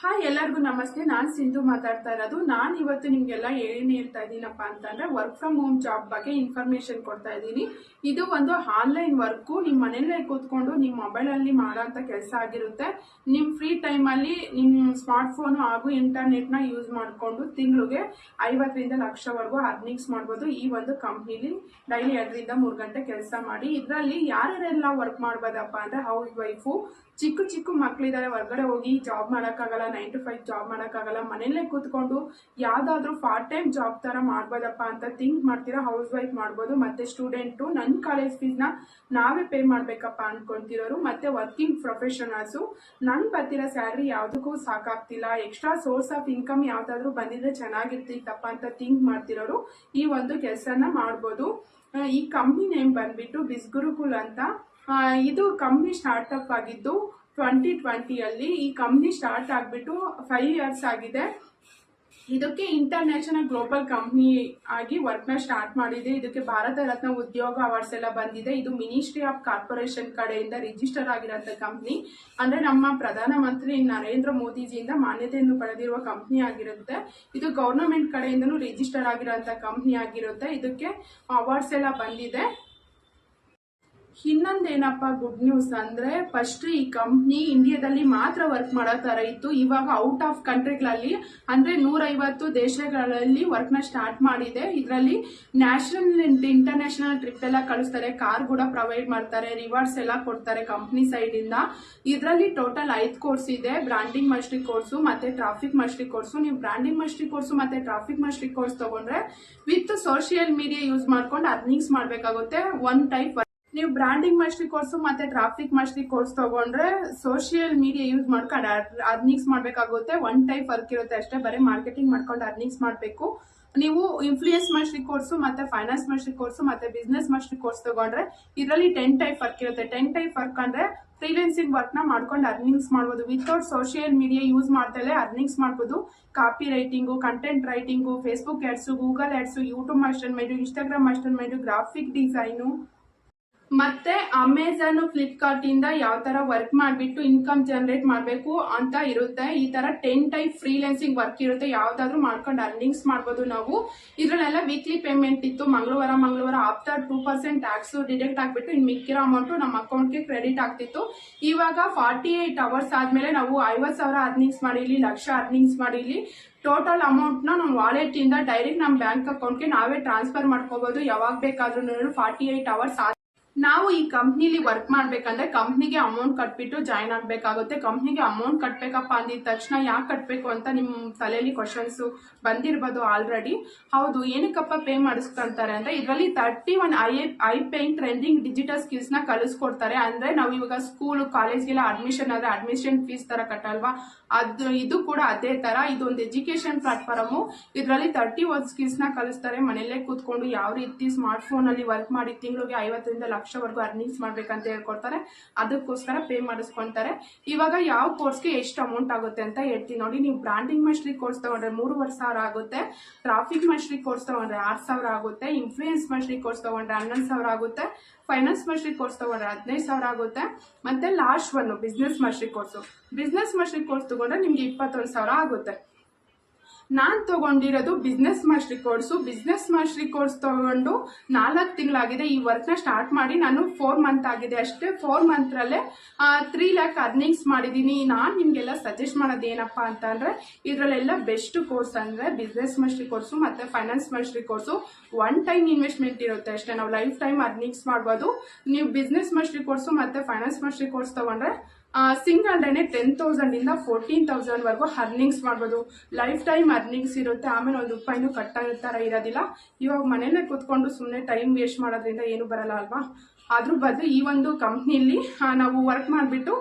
Hi ಎಲ್ಲರಿಗೂ ನಮಸ್ತೆ. ನಾನು ಸಿಂಧು ಮಾತಾಡ್ತಾ ಇರೋದು. ನಾನು ಇವತ್ತು ನಿಮಗೆಲ್ಲ ಏನು ಹೇಳ್ತಾ ಇದ್ದೀನಪ್ಪ ಅಂತಂದ್ರೆ ವರ್ಕ್ ಫ್ರಮ್ ಹೋಮ್ ಜಾಬ್ ಬಗ್ಗೆ ಇನ್ಫಾರ್ಮೇಶನ್ ಕೊಡ್ತಾ ಇದ್ದೀನಿ. ಇದು ಒಂದು ಆನ್ಲೈನ್ ವರ್ಕು. ನಿಮ್ಮ ಮನೆಯಲ್ಲೇ ಕೂತ್ಕೊಂಡು ನಿಮ್ಮ ಮೊಬೈಲಲ್ಲಿ ಮಾಡೋಂಥ ಕೆಲಸ ಆಗಿರುತ್ತೆ. ನಿಮ್ಮ ಫ್ರೀ ಟೈಮಲ್ಲಿ ನಿಮ್ಮ ಸ್ಮಾರ್ಟ್ ಫೋನ್ ಹಾಗೂ ಇಂಟರ್ನೆಟ್ನ ಯೂಸ್ ಮಾಡಿಕೊಂಡು ತಿಂಗಳಿಗೆ 50ರಿಂದ ಲಕ್ಷವರೆಗೂ ಅರ್ನಿಂಗ್ಸ್ ಮಾಡ್ಬೋದು. ಈ ಒಂದು ಕಂಪ್ನಿಲಿ ಡೈಲಿ 2ರಿಂದ 3 ಗಂಟೆ ಕೆಲಸ ಮಾಡಿ ಇದರಲ್ಲಿ ಯಾರ್ಯಾರೆಲ್ಲ ವರ್ಕ್ ಮಾಡ್ಬೋದಪ್ಪ ಅಂದ್ರೆ ಹೌಸ್ ವೈಫು, ಚಿಕ್ಕ ಮಕ್ಕಳಿದ್ದಾರೆ, ಹೊರಗಡೆ ಹೋಗಿ ಜಾಬ್ ಮಾಡೋಕ್ಕಾಗಲ್ಲ, 9 to 5 ಜಾಬ್ ಮಾಡೋಕ್ಕಾಗಲ್ಲ, ಮನೆಯಲ್ಲೇ ಕೂತ್ಕೊಂಡು ಯಾವುದಾದ್ರೂ ಪಾರ್ಟ್ ಟೈಮ್ ಜಾಬ್ ಥರ ಮಾಡ್ಬೋದಪ್ಪ ಅಂತ ಥಿಂಕ್ ಮಾಡ್ತೀರಾ, ಹೌಸ್ ವೈಫ್ ಮಾಡ್ಬೋದು. ಮತ್ತು ಸ್ಟೂಡೆಂಟು ನನ್ನ ಕಾಲೇಜ್ ಫೀಸ್ನ ನಾವೇ ಪೇ ಮಾಡಬೇಕಪ್ಪ ಅಂದ್ಕೊತಿರೋರು, ಮತ್ತು ವರ್ಕಿಂಗ್ ಪ್ರೊಫೆಷನಲ್ಸು ನನ್ನ ಬರ್ತಿರೋ ಸ್ಯಾಲ್ರಿ ಯಾವುದಕ್ಕೂ ಸಾಕಾಗ್ತಿಲ್ಲ, ಎಕ್ಸ್ಟ್ರಾ ಸೋರ್ಸ್ ಆಫ್ ಇನ್ಕಮ್ ಯಾವುದಾದ್ರೂ ಬಂದಿದ್ರೆ ಚೆನ್ನಾಗಿರ್ತಿತ್ತಪ್ಪ ಅಂತ ಥಿಂಕ್ ಮಾಡ್ತಿರೋರು ಈ ಒಂದು ಕೆಲಸನ ಮಾಡ್ಬೋದು. ಈ ಕಂಪ್ನಿ ನೇಮ್ ಬಂದ್ಬಿಟ್ಟು ಬಿಸ್ಗುರುಕುಲ್ ಅಂತ. ಇದು ಕಂಪ್ನಿ ಸ್ಟಾರ್ಟ್ಅಪ್ ಆಗಿದ್ದು 2020 ಈ ಕಂಪ್ನಿ ಸ್ಟಾರ್ಟ್ ಆಗಿಬಿಟ್ಟು 5 years ಆಗಿದೆ. ಇದಕ್ಕೆ ಇಂಟರ್ನ್ಯಾಷನಲ್ ಗ್ಲೋಬಲ್ ಕಂಪ್ನಿ ಆಗಿ ವರ್ಕ್ನ ಸ್ಟಾರ್ಟ್ ಮಾಡಿದೆ. ಇದಕ್ಕೆ ಭಾರತ ರತ್ನ ಉದ್ಯೋಗ ಅವಾರ್ಡ್ಸ್ ಎಲ್ಲ ಬಂದಿದೆ. ಇದು ಮಿನಿಸ್ಟ್ರಿ ಆಫ್ ಕಾರ್ಪೊರೇಷನ್ ಕಡೆಯಿಂದ ರಿಜಿಸ್ಟರ್ ಆಗಿರೋಂಥ ಕಂಪ್ನಿ. ಅಂದ್ರೆ ನಮ್ಮ ಪ್ರಧಾನಮಂತ್ರಿ ನರೇಂದ್ರ ಮೋದಿಜಿಯಿಂದ ಮಾನ್ಯತೆಯನ್ನು ಪಡೆದಿರುವ ಕಂಪ್ನಿ ಆಗಿರುತ್ತೆ. ಇದು ಗವರ್ನಮೆಂಟ್ ಕಡೆಯಿಂದನೂ ರಿಜಿಸ್ಟರ್ ಆಗಿರೋಂಥ ಕಂಪ್ನಿ ಆಗಿರುತ್ತೆ. ಇದಕ್ಕೆ ಅವಾರ್ಡ್ಸ್ ಎಲ್ಲ ಬಂದಿದೆ. ಇನ್ನೊಂದೇನಪ್ಪ ಗುಡ್ ನ್ಯೂಸ್ ಅಂದ್ರೆ ಫಸ್ಟ್ ಈ ಕಂಪ್ನಿ ಇಂಡಿಯಾದಲ್ಲಿ ಮಾತ್ರ ವರ್ಕ್ ಮಾಡೋ ತರ ಇತ್ತು. ಇವಾಗ ಔಟ್ ಆಫ್ ಕಂಟ್ರಿಗಳಲ್ಲಿ ಅಂದ್ರೆ 150 ದೇಶಗಳಲ್ಲಿ ವರ್ಕ್ ನ ಸ್ಟಾರ್ಟ್ ಮಾಡಿದೆ. ಇದರಲ್ಲಿ ನ್ಯಾಷನಲ್ ಇಂಟರ್ನ್ಯಾಷನಲ್ ಟ್ರಿಪ್ ಎಲ್ಲ ಕಳಿಸ್ತಾರೆ, ಕಾರ್ ಕೂಡ ಪ್ರೊವೈಡ್ ಮಾಡ್ತಾರೆ, ರಿವಾರ್ಡ್ಸ್ ಎಲ್ಲ ಕೊಡ್ತಾರೆ ಕಂಪ್ನಿ ಸೈಡ್ ಇಂದ. ಇದರಲ್ಲಿ ಟೋಟಲ್ 5 ಕೋರ್ಸ್ ಇದೆ. ಬ್ರಾಂಡಿಂಗ್ ಮಾಸ್ಟರಿ ಕೋರ್ಸು ಮತ್ತೆ ಟ್ರಾಫಿಕ್ ಮಾಸ್ಟರಿ ಕೋರ್ಸು. ನೀವು ಬ್ರಾಂಡಿಂಗ್ ಮಾಸ್ಟರಿ ಕೋರ್ಸು ಮತ್ತೆ ಟ್ರಾಫಿಕ್ ಮಾಸ್ಟರಿ ಕೋರ್ಸ್ ತಗೊಂಡ್ರೆ ವಿತ್ ಸೋಷಿಯಲ್ ಮೀಡಿಯಾ ಯೂಸ್ ಮಾಡ್ಕೊಂಡು ಅರ್ನಿಂಗ್ಸ್ ಮಾಡ್ಬೇಕಾಗುತ್ತೆ. ಒನ್ ಟೈಪ್ ನೀವು ಬ್ರಾಂಡಿಂಗ್ ಮಾಸ್ಟರಿ ಕೋರ್ಸು ಮತ್ತೆ ಟ್ರಾಫಿಕ್ ಮಾಸ್ಟರಿ ಕೋರ್ಸ್ ತಗೊಂಡ್ರೆ ಸೋಷಿಯಲ್ ಮೀಡಿಯಾ ಯೂಸ್ ಮಾಡ್ಕೊಂಡು ಅರ್ನಿಂಗ್ಸ್ ಮಾಡ್ಬೇಕಾಗುತ್ತೆ. ಒನ್ ಟೈಪ್ ವರ್ಕ್ ಇರುತ್ತೆ ಅಷ್ಟೇ, ಬರೀ ಮಾರ್ಕೆಟಿಂಗ್ ಮಾಡ್ಕೊಂಡು ಅರ್ನಿಂಗ್ಸ್ ಮಾಡಬೇಕು. ನೀವು ಇನ್ಫ್ಲೂಯೆನ್ಸ್ ಮಾಸ್ಟರಿ ಕೋರ್ಸು ಮತ್ತೆ ಫೈನಾನ್ಸ್ ಮಾಸ್ಟರಿ ಕೋರ್ಸು ಮತ್ತೆ ಬಿಸ್ನೆಸ್ ಮಾಸ್ಟರಿ ಕೋರ್ಸ್ ತಗೊಂಡ್ರೆ ಇದರಲ್ಲಿ 10 ಟೈಪ್ ವರ್ಕ್ ಇರುತ್ತೆ. 10 ಟೈಪ್ ವರ್ಕ್ ಅಂದ್ರೆ ಫ್ರೀಲೆನ್ಸಿಂಗ್ ವರ್ಕ್ ನ ಮಾಡ್ಕೊಂಡು ಅರ್ನಿಂಗ್ಸ್ ಮಾಡ್ಬೋದು. ವಿತೌಟ್ ಸೋಷಿಯಲ್ ಮೀಡಿಯಾ ಯೂಸ್ ಮಾಡ್ದಲೇ ಅರ್ನಿಂಗ್ಸ್ ಮಾಡ್ಬೋದು. Copy writing, content writing, Facebook ads, Google ads, YouTube master mind, Instagram master mind, graphic design ಮತ್ತೆ ಅಮೆಝಾನ್, ಫ್ಲಿಪ್ಕಾರ್ಟ್ ಇಂದ ಯಾವ ತರ ವರ್ಕ್ ಮಾಡಿಬಿಟ್ಟು ಇನ್ಕಮ್ ಜನರೇಟ್ ಮಾಡಬೇಕು ಅಂತ ಇರುತ್ತೆ. ಈ ತರ 10 ಟೈಪ್ ಫ್ರೀಲೆನ್ಸಿಂಗ್ ವರ್ಕ್ ಇರುತ್ತೆ. ಯಾವ್ದಾದ್ರು ಮಾಡ್ಕೊಂಡು ಅರ್ನಿಂಗ್ಸ್ ಮಾಡ್ಬೋದು ನಾವು. ಇದ್ರಲ್ಲೆಲ್ಲ ವೀಕ್ಲಿ ಪೇಮೆಂಟ್ ಇತ್ತು. ಮಂಗಳವಾರ ಆಫ್ಟರ್ 2% ಟ್ಯಾಕ್ಸ್ ಡಿಡಕ್ಟ್ ಆಗ್ಬಿಟ್ಟು ಇನ್ ಮಿಕ್ಕಿರೋ ಅಮೌಂಟ್ ನಮ್ಮ ಅಕೌಂಟ್ಗೆ ಕ್ರೆಡಿಟ್ ಆಗ್ತಿತ್ತು. ಇವಾಗ 48 ಅವರ್ಸ್ ಆದ್ಮೇಲೆ ನಾವು 50,000 ಅರ್ನಿಂಗ್ಸ್ ಮಾಡಿರ್ಲಿ, ಲಕ್ಷ ಅರ್ನಿಂಗ್ಸ್ ಮಾಡಿರ್ಲಿ, ಟೋಟಲ್ ಅಮೌಂಟ್ ನ ನಮ್ಮ ವಾಲೆಟ್ ಇಂದ ಡೈರೆಕ್ಟ್ ನಮ್ಮ ಬ್ಯಾಂಕ್ ಅಕೌಂಟ್ಗೆ ನಾವೇ ಟ್ರಾನ್ಸ್ಫರ್ ಮಾಡ್ಕೋಬಹುದು. ಯಾವಾಗ ಬೇಕಾದ್ರೂ 48 ಅವರ್ಸ್ ನಾವು ಈ ಕಂಪ್ನಿಲಿ ವರ್ಕ್ ಮಾಡ್ಬೇಕಂದ್ರೆ ಕಂಪ್ನಿಗೆ ಅಮೌಂಟ್ ಕಟ್ಬಿಟ್ಟು ಜಾಯ್ನ್ ಆಗ್ಬೇಕಾಗುತ್ತೆ. ಕಂಪ್ನಿಗೆ ಅಮೌಂಟ್ ಕಟ್ಬೇಕಪ್ಪ ಅಂದಿದ ತಕ್ಷಣ ಯಾಕೆ ಕಟ್ಬೇಕು ಅಂತ ನಿಮ್ ತಲೆಯಲ್ಲಿ ಕ್ವಶನ್ಸ್ ಬಂದಿರ್ಬೋದು ಆಲ್ರೆಡಿ. ಹೌದು, ಏನಕ್ಕಪ್ಪ ಪೇ ಮಾಡಿಸ್ಕೊಂತಾರೆ ಅಂತ ಇದರಲ್ಲಿ 31 I paying trending digital skills ನ ಕಲಿಸ್ಕೊಡ್ತಾರೆ. ಅಂದ್ರೆ ನಾವು ಇವಾಗ ಸ್ಕೂಲ್ ಕಾಲೇಜ್ಗೆಲ್ಲ ಅಡ್ಮಿಷನ್ ಆದ್ರೆ ಅಡ್ಮಿಷನ್ ಫೀಸ್ ತರ ಕಟ್ಟಲ್ವಾ, ಇದು ಕೂಡ ಅದೇ ತರ. ಇದೊಂದು ಎಜುಕೇಶನ್ ಪ್ಲಾಟ್ಫಾರ್ಮ್. ಇದರಲ್ಲಿ 31 ಸ್ಕಿಲ್ಸ್ ನ ಕಲಿಸ್ತಾರೆ. ಮನೆಯಲ್ಲೇ ಕೂತ್ಕೊಂಡು ಯಾವ ರೀತಿ ಸ್ಮಾರ್ಟ್ ಫೋನ್ ಅಲ್ಲಿ ವರ್ಕ್ ಮಾಡಿ ತಿಂಗಳಿಗೆ 50ರಿಂದ ಲಕ್ಷವರೆಗೂ ಅರ್ನಿಂಗ್ಸ್ ಮಾಡ್ಬೇಕಂತ ಹೇಳ್ಕೊಡ್ತಾರೆ. ಅದಕ್ಕೋಸ್ಕರ ಪೇ ಮಾಡಿಸ್ಕೊಂತಾರೆ. ಇವಾಗ ಯಾವ ಕೋರ್ಸ್ಗೆ ಎಷ್ಟು ಅಮೌಂಟ್ ಆಗುತ್ತೆ ಅಂತ ಹೇಳ್ತೀನಿ ನೋಡಿ. ನೀವು ಬ್ರಾಂಡಿಂಗ್ ಮಾಸ್ಟರಿ ಕೋರ್ಸ್ ತಗೊಂಡ್ರೆ 3,500 ಆಗುತ್ತೆ. ಟ್ರಾಫಿಕ್ ಮಾಸ್ಟರಿ ಕೋರ್ಸ್ ತಗೊಂಡ್ರೆ 6,000 ಆಗುತ್ತೆ. ಇನ್ಫ್ಲೂಯೆನ್ಸ್ ಮಾಸ್ಟರಿ ಕೋರ್ಸ್ ತಗೊಂಡ್ರೆ 11,000 ಆಗುತ್ತೆ. ಫೈನಾನ್ಸ್ ಮಾಸ್ಟರಿ ಕೋರ್ಸ್ ತಗೊಂಡ್ರೆ 15,000 ಆಗುತ್ತೆ. ಮತ್ತೆ last one business mastery course ತಗೊಂಡ್ರೆ ನಿಮ್ಗೆ 21,000 ಆಗುತ್ತೆ. ನಾನ್ ತಗೊಂಡಿರೋದು business mastery course. Business mastery course ತಗೊಂಡು 4 ತಿಂಗಳಾಗಿದೆ. ಈ ವರ್ಕ್ ನ ಸ್ಟಾರ್ಟ್ ಮಾಡಿ ನಾನು 4 ಮಂತ್ ಆಗಿದೆ ಅಷ್ಟೇ. 4 ಮಂತ್ರಲ್ಲೇ 3 lakh ಅರ್ನಿಂಗ್ಸ್ ಮಾಡಿದೀನಿ. ನಾನ್ ನಿಮ್ಗೆಲ್ಲ ಸಜೆಸ್ಟ್ ಮಾಡೋದು ಏನಪ್ಪಾ ಅಂತ ಅಂದ್ರೆ ಇದ್ರಲ್ಲೆಲ್ಲ ಬೆಸ್ಟ್ ಕೋರ್ಸ್ ಅಂದ್ರೆ ಬಿಸ್ನೆಸ್ ಮಾಸ್ಟರಿ ಕೋರ್ಸು ಮತ್ತೆ finance mastery course. One time investment ಇರುತ್ತೆ ಅಷ್ಟೇ, ನಾವು ಲೈಫ್ ಟೈಮ್ ಅರ್ನಿಂಗ್ಸ್ ಮಾಡ್ಬೋದು. ನೀವು ಬಿಸ್ನೆಸ್ ಮಾಸ್ಟರಿ ಕೋರ್ಸು ಮತ್ತೆ ಫೈನಾನ್ಸ್ ಮಾಸ್ಟರಿ ಕೋರ್ಸ್ ತಗೊಂಡ್ರೆ ಸಿಂಗಲ್ ಡೇನೆ 10,000 ಇಂದ 14,000 ವರೆಗೂ ಅರ್ನಿಂಗ್ಸ್ ಮಾಡ್ಬೋದು. ಲೈಫ್ ಟೈಮ್ ಅರ್ನಿಂಗ್ಸ್ ಇರುತ್ತೆ. ಆಮೇಲೆ 1 ರೂಪಾಯಿನೂ ಕಟ್ಟಾಗಿರ್ತಾರ ಇರೋದಿಲ್ಲ. ಇವಾಗ ಮನೇಲೆ ಕೂತ್ಕೊಂಡು ಸುಮ್ಮನೆ ಟೈಮ್ ವೇಸ್ಟ್ ಮಾಡೋದ್ರಿಂದ ಏನು ಬರಲ್ಲ ಅಲ್ವಾ. ಅದ್ರ ಬದಲು ಈ ಒಂದು ಕಂಪ್ನಿಲಿ ನಾವು ವರ್ಕ್ ಮಾಡಿಬಿಟ್ಟು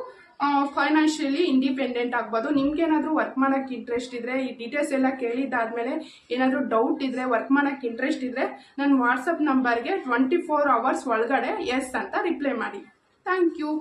ಫೈನಾನ್ಷಿಯಲಿ ಇಂಡಿಪೆಂಡೆಂಟ್ ಆಗ್ಬೋದು. ನಿಮ್ಗೇನಾದ್ರೂ ವರ್ಕ್ ಮಾಡೋಕ್ಕೆ ಇಂಟ್ರೆಸ್ಟ್ ಇದ್ರೆ ಈ ಡೀಟೇಲ್ಸ್ ಎಲ್ಲ ಕೇಳಿದ್ದಾದ್ಮೇಲೆ ಏನಾದರೂ ಡೌಟ್ ಇದ್ರೆ ವರ್ಕ್ ಮಾಡೋಕ್ಕೆ ಇಂಟ್ರೆಸ್ಟ್ ಇದ್ರೆ ನನ್ನ ವಾಟ್ಸಪ್ ನಂಬರ್ಗೆ 24 hours ಒಳಗಡೆ ಎಸ್ ಅಂತ ರಿಪ್ಲೈ ಮಾಡಿ. Thank you.